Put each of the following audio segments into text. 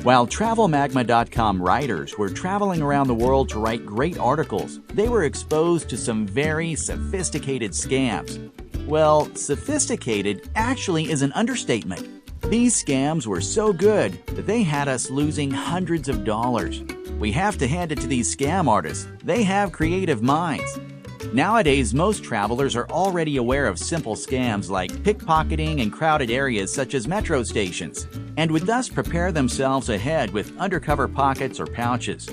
While TravelMagma.com writers were traveling around the world to write great articles, they were exposed to some very sophisticated scams. Well, sophisticated actually is an understatement. These scams were so good that they had us losing hundreds of dollars. We have to hand it to these scam artists. They have creative minds. Nowadays, most travelers are already aware of simple scams like pickpocketing in crowded areas such as metro stations, and would thus prepare themselves ahead with undercover pockets or pouches.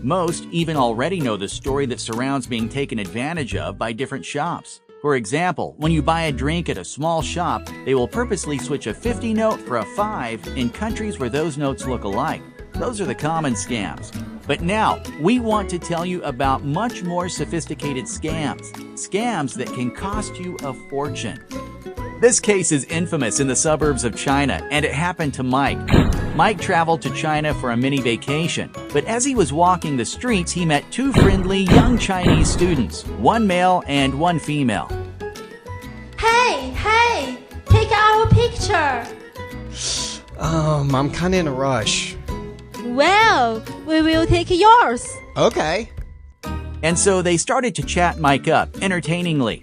Most even already know the story that surrounds being taken advantage of by different shops. For example, when you buy a drink at a small shop, they will purposely switch a 50 note for a 5 in countries where those notes look alike. Those are the common scams. But now, we want to tell you about much more sophisticated scams. Scams that can cost you a fortune. This case is infamous in the suburbs of China, and it happened to Mike. Mike traveled to China for a mini vacation, but as he was walking the streets, he met two friendly young Chinese students, one male and one female. Hey, take our picture. I'm kinda in a rush. Well, we will take yours. Okay. And so they started to chat Mike up entertainingly.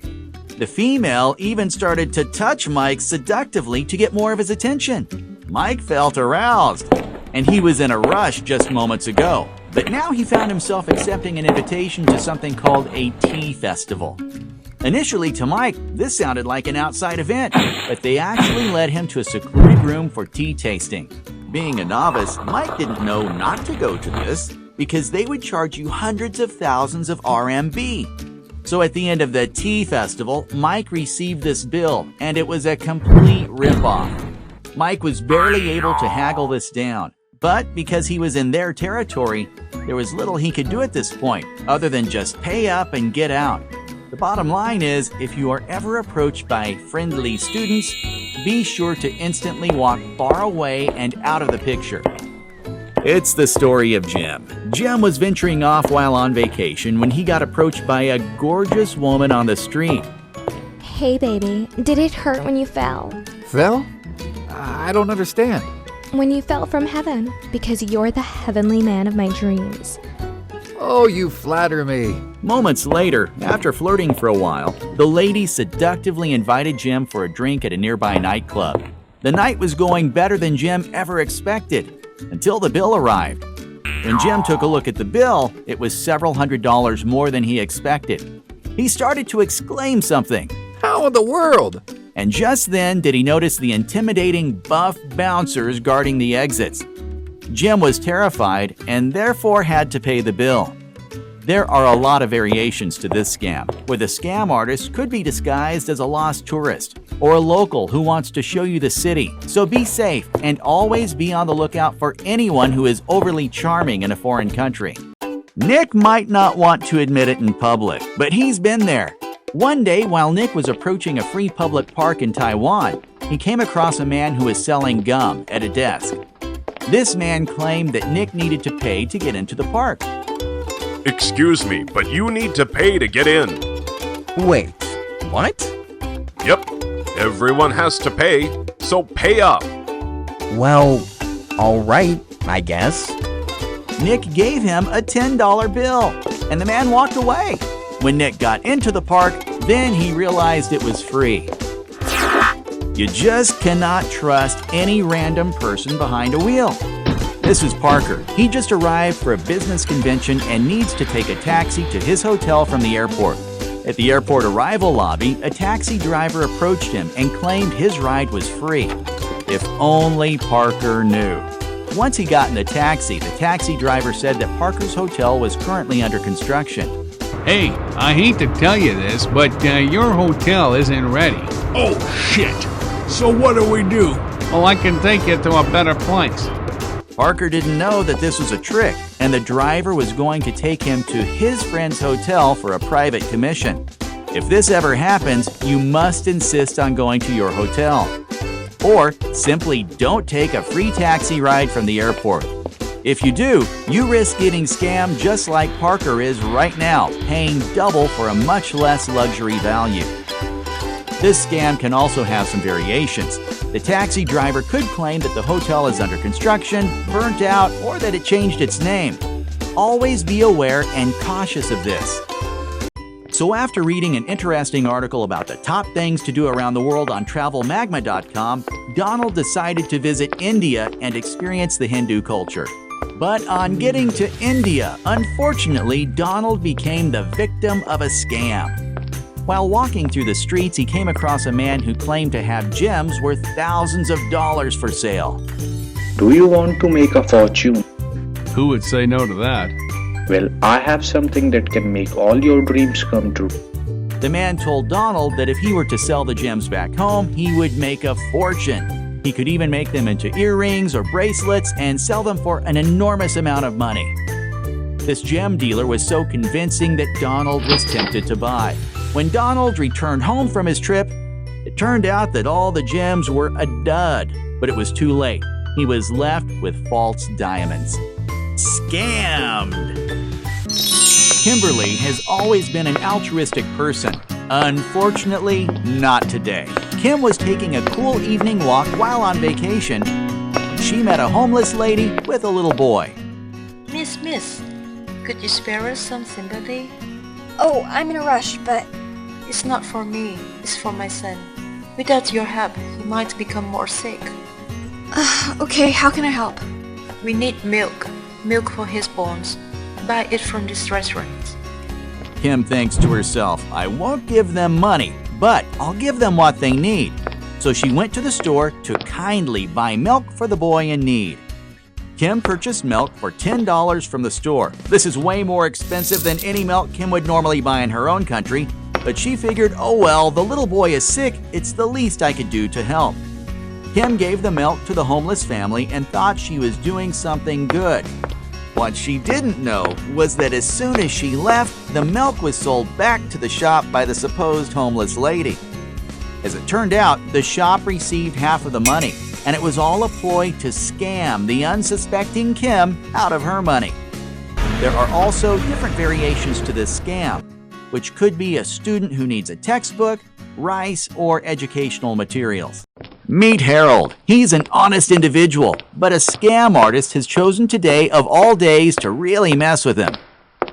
The female even started to touch Mike seductively to get more of his attention. Mike felt aroused, and he was in a rush just moments ago. But now he found himself accepting an invitation to something called a tea festival. Initially to Mike, this sounded like an outside event, but they actually led him to a secluded room for tea tasting. Being a novice, Mike didn't know not to go to this because they would charge you hundreds of thousands of RMB. So at the end of the tea festival, Mike received this bill, and it was a complete ripoff. Mike was barely able to haggle this down, but because he was in their territory, there was little he could do at this point other than just pay up and get out. The bottom line is, if you are ever approached by friendly students, be sure to instantly walk far away and out of the picture. It's the story of Jim. Jim was venturing off while on vacation when he got approached by a gorgeous woman on the street. Hey baby, did it hurt when you fell? Fell? I don't understand. When you fell from heaven, because you're the heavenly man of my dreams. Oh, you flatter me. Moments later, after flirting for a while, the lady seductively invited Jim for a drink at a nearby nightclub. The night was going better than Jim ever expected, until the bill arrived. When Jim took a look at the bill, it was several $100s more than he expected. He started to exclaim something. How in the world? And just then did he notice the intimidating buff bouncers guarding the exits. Jim was terrified and therefore had to pay the bill. There are a lot of variations to this scam, where the scam artist could be disguised as a lost tourist or a local who wants to show you the city. So be safe and always be on the lookout for anyone who is overly charming in a foreign country. Nick might not want to admit it in public, but he's been there. One day, while Nick was approaching a free public park in Taiwan, he came across a man who was selling gum at a desk. This man claimed that Nick needed to pay to get into the park. Excuse me, but you need to pay to get in. Wait, what? Yep, everyone has to pay, so pay up. Well, alright, I guess. Nick gave him a $10 bill, and the man walked away. When Nick got into the park, then he realized it was free. You just cannot trust any random person behind a wheel. This is Parker. He just arrived for a business convention and needs to take a taxi to his hotel from the airport. At the airport arrival lobby, a taxi driver approached him and claimed his ride was free. If only Parker knew. Once he got in the taxi driver said that Parker's hotel was currently under construction. Hey, I hate to tell you this, but your hotel isn't ready. Oh, shit. So what do we do? Oh, I can take you to a better place. Parker didn't know that this was a trick, and the driver was going to take him to his friend's hotel for a private commission. If this ever happens, you must insist on going to your hotel. Or simply don't take a free taxi ride from the airport. If you do, you risk getting scammed just like Parker is right now, paying double for a much less luxury value. This scam can also have some variations. The taxi driver could claim that the hotel is under construction, burnt out, or that it changed its name. Always be aware and cautious of this. So after reading an interesting article about the top things to do around the world on TravelMagma.com, Donald decided to visit India and experience the Hindu culture. But on getting to India, unfortunately, Donald became the victim of a scam. While walking through the streets, he came across a man who claimed to have gems worth thousands of dollars for sale. Do you want to make a fortune? Who would say no to that? Well, I have something that can make all your dreams come true. The man told Donald that if he were to sell the gems back home, he would make a fortune. He could even make them into earrings or bracelets and sell them for an enormous amount of money. This gem dealer was so convincing that Donald was tempted to buy. When Donald returned home from his trip, it turned out that all the gems were a dud, but it was too late. He was left with false diamonds. Scammed! Kimberly has always been an altruistic person. Unfortunately, not today. Kim was taking a cool evening walk while on vacation. She met a homeless lady with a little boy. Miss, could you spare us some sympathy? Oh, I'm in a rush, but... It's not for me, it's for my son. Without your help, he might become more sick. Okay, how can I help? We need milk for his bones. Buy it from this restaurant. Kim thinks to herself, I won't give them money, but I'll give them what they need. So she went to the store to kindly buy milk for the boy in need. Kim purchased milk for $10 from the store. This is way more expensive than any milk Kim would normally buy in her own country, but she figured, oh well, the little boy is sick, it's the least I could do to help. Kim gave the milk to the homeless family and thought she was doing something good. What she didn't know was that as soon as she left, the milk was sold back to the shop by the supposed homeless lady. As it turned out, the shop received half of the money, and it was all a ploy to scam the unsuspecting Kim out of her money. There are also different variations to this scam, which could be a student who needs a textbook, rice, or educational materials. Meet Harold. He's an honest individual, but a scam artist has chosen today of all days to really mess with him.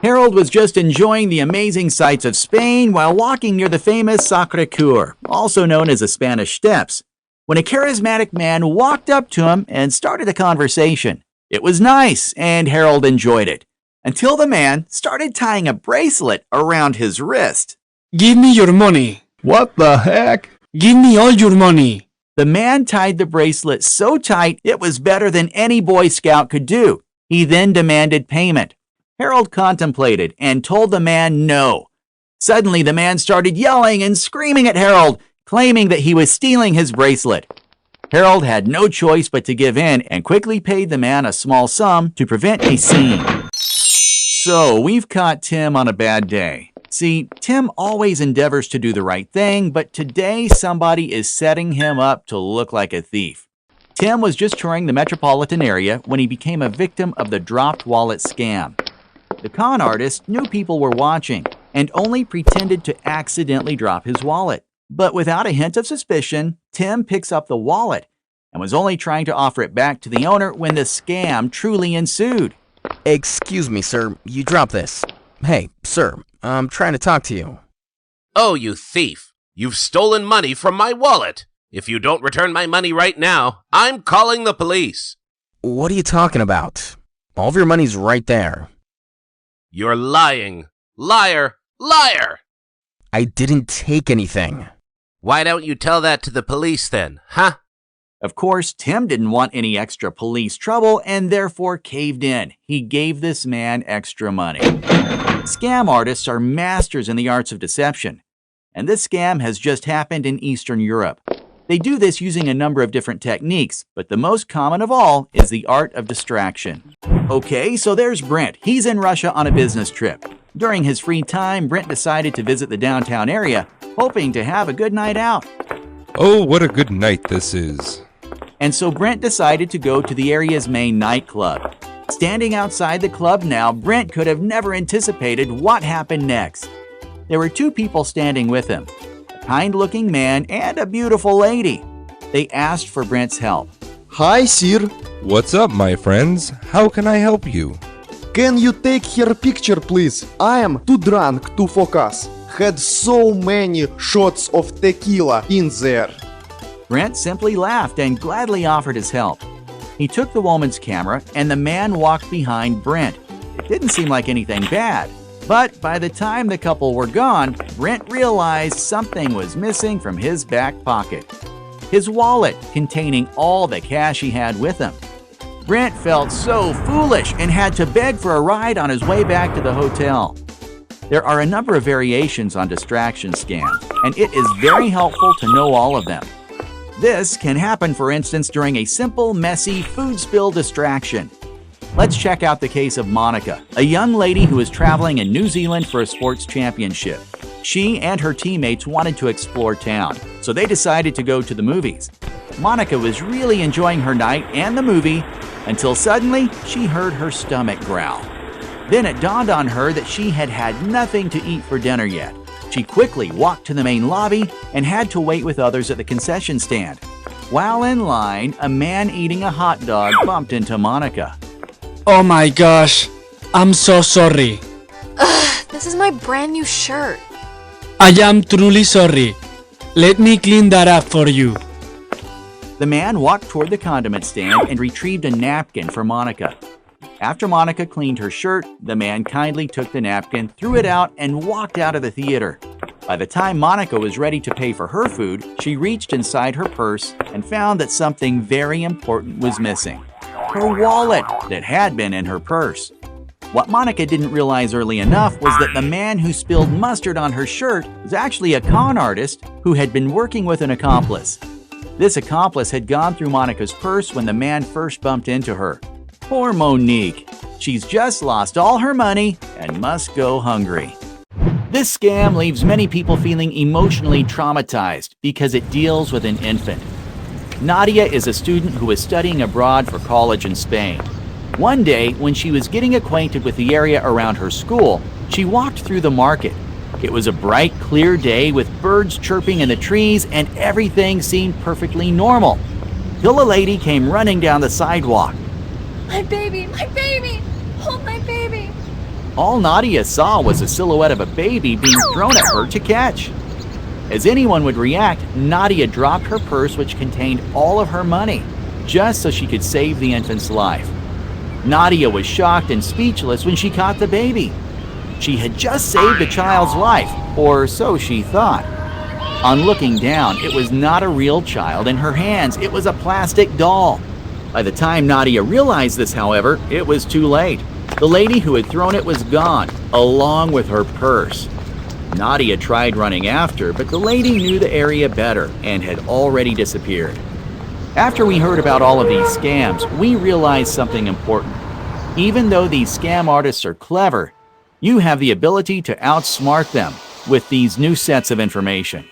Harold was just enjoying the amazing sights of Spain while walking near the famous Sacré-Cœur, also known as the Spanish Steps, when a charismatic man walked up to him and started a conversation. It was nice, and Harold enjoyed it, until the man started tying a bracelet around his wrist. Give me your money. What the heck? Give me all your money. The man tied the bracelet so tight it was better than any Boy Scout could do. He then demanded payment. Harold contemplated and told the man no. Suddenly, the man started yelling and screaming at Harold, claiming that he was stealing his bracelet. Harold had no choice but to give in and quickly paid the man a small sum to prevent a scene. So, we've caught Tim on a bad day. See, Tim always endeavors to do the right thing, but today somebody is setting him up to look like a thief. Tim was just touring the metropolitan area when he became a victim of the dropped wallet scam. The con artist knew people were watching and only pretended to accidentally drop his wallet. But without a hint of suspicion, Tim picks up the wallet and was only trying to offer it back to the owner when the scam truly ensued. Excuse me, sir. You dropped this. Hey, sir. I'm trying to talk to you. Oh, you thief! You've stolen money from my wallet! If you don't return my money right now, I'm calling the police! What are you talking about? All of your money's right there. You're lying! Liar! Liar! I didn't take anything. Why don't you tell that to the police then, huh? Of course, Tim didn't want any extra police trouble and therefore caved in. He gave this man extra money. Scam artists are masters in the arts of deception, and this scam has just happened in Eastern Europe. They do this using a number of different techniques, but the most common of all is the art of distraction. Okay, so there's Brent. He's in Russia on a business trip. During his free time, Brent decided to visit the downtown area, hoping to have a good night out. Oh, what a good night this is. And so Brent decided to go to the area's main nightclub. Standing outside the club now, Brent could have never anticipated what happened next. There were two people standing with him, a kind-looking man and a beautiful lady. They asked for Brent's help. Hi, sir. What's up, my friends? How can I help you? Can you take her picture, please? I am too drunk to focus. Had so many shots of tequila in there. Brent simply laughed and gladly offered his help. He took the woman's camera and the man walked behind Brent. It didn't seem like anything bad. But by the time the couple were gone, Brent realized something was missing from his back pocket. His wallet containing all the cash he had with him. Brent felt so foolish and had to beg for a ride on his way back to the hotel. There are a number of variations on distraction scams, and it is very helpful to know all of them. This can happen, for instance, during a simple, messy food spill distraction. Let's check out the case of Monica, a young lady who is traveling in New Zealand for a sports championship. She and her teammates wanted to explore town, so they decided to go to the movies. Monica was really enjoying her night and the movie until suddenly she heard her stomach growl. Then it dawned on her that she had had nothing to eat for dinner yet. She quickly walked to the main lobby and had to wait with others at the concession stand. While in line, a man eating a hot dog bumped into Monica. Oh my gosh, I'm so sorry. Ugh, this is my brand new shirt. I am truly sorry. Let me clean that up for you. The man walked toward the condiment stand and retrieved a napkin for Monica. After Monica cleaned her shirt, the man kindly took the napkin, threw it out, and walked out of the theater. By the time Monica was ready to pay for her food, she reached inside her purse and found that something very important was missing. Her wallet that had been in her purse. What Monica didn't realize early enough was that the man who spilled mustard on her shirt was actually a con artist who had been working with an accomplice. This accomplice had gone through Monica's purse when the man first bumped into her. Poor Monique. She's just lost all her money and must go hungry. This scam leaves many people feeling emotionally traumatized because it deals with an infant. Nadia is a student who is studying abroad for college in Spain. One day, when she was getting acquainted with the area around her school, she walked through the market. It was a bright, clear day with birds chirping in the trees and everything seemed perfectly normal. Till a lady came running down the sidewalk. My baby! My baby! Hold my baby! All Nadia saw was a silhouette of a baby being thrown at her to catch. As anyone would react, Nadia dropped her purse, which contained all of her money, just so she could save the infant's life. Nadia was shocked and speechless when she caught the baby. She had just saved a child's life, or so she thought. On looking down, it was not a real child in her hands, it was a plastic doll. By the time Nadia realized this, however, it was too late. The lady who had thrown it was gone, along with her purse. Nadia tried running after, but the lady knew the area better and had already disappeared. After we heard about all of these scams, we realized something important. Even though these scam artists are clever, you have the ability to outsmart them with these new sets of information.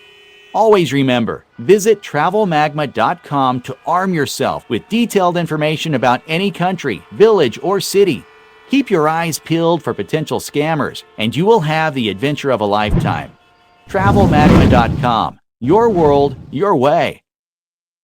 Always remember, visit TravelMagma.com to arm yourself with detailed information about any country, village, or city. Keep your eyes peeled for potential scammers, and you will have the adventure of a lifetime. TravelMagma.com, your world, your way.